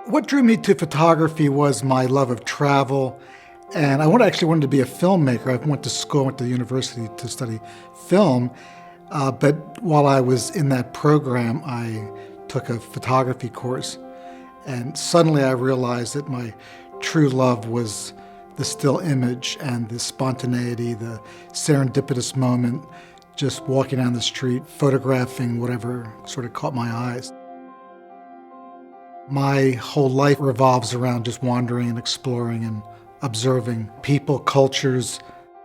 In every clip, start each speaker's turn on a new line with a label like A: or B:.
A: What drew me to photography was my love of travel, and I actually wanted to be a filmmaker. I went to the university to study film, but while I was in that program, I took a photography course, and suddenly I realized that my true love was the still image and the spontaneity, the serendipitous moment, just walking down the street, photographing whatever sort of caught my eyes. My whole life revolves around just wandering and exploring and observing people, cultures,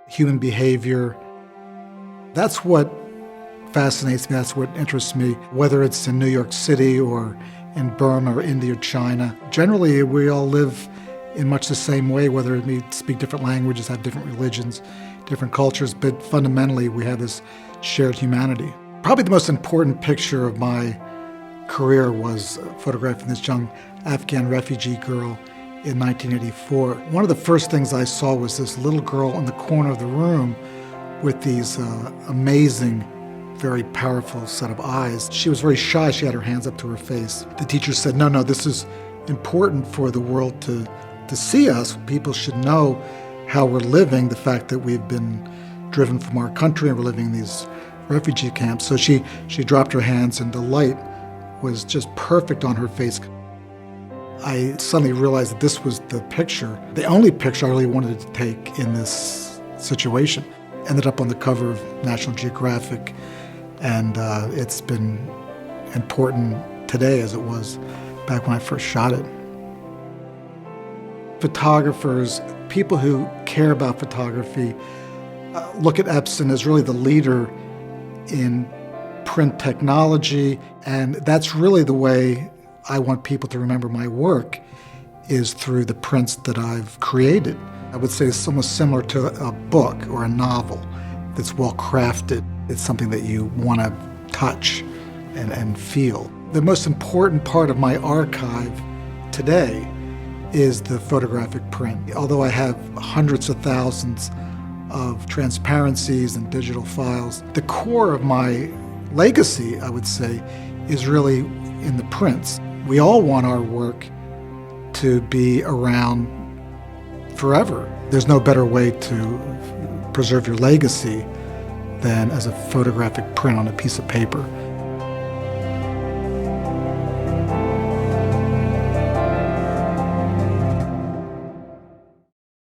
A: human behavior. That's what fascinates me, that's what interests me, whether it's in New York City or in Burma or India or China. Generally, we all live in much the same way, whether we speak different languages, have different religions, different cultures, but fundamentally we have this shared humanity. Probably the most important picture of my career was photographing this young Afghan refugee girl in 1984. One of the first things I saw was this little girl in the corner of the room with these amazing, very powerful set of eyes. She was very shy. She had her hands up to her face. The teacher said, no, this is important for the world to see us. People should know how we're living, the fact that we've been driven from our country and we're living in these refugee camps. So she dropped her hands and the light was just perfect on her face. I suddenly realized that this was the picture, the only picture I really wanted to take in this situation. Ended up on the cover of National Geographic, and it's been important today as it was back when I first shot it. Photographers, people who care about photography, look at Epson as really the leader in print technology, and that's really the way I want people to remember my work, is through the prints that I've created. I would say it's almost similar to a book or a novel that's well crafted. It's something that you want to touch and feel. The most important part of my archive today is the photographic print. Although I have hundreds of thousands of transparencies and digital files, the core of my legacy, I would say, is really in the prints. We all want our work to be around forever. There's no better way to preserve your legacy than as a photographic print on a piece of paper.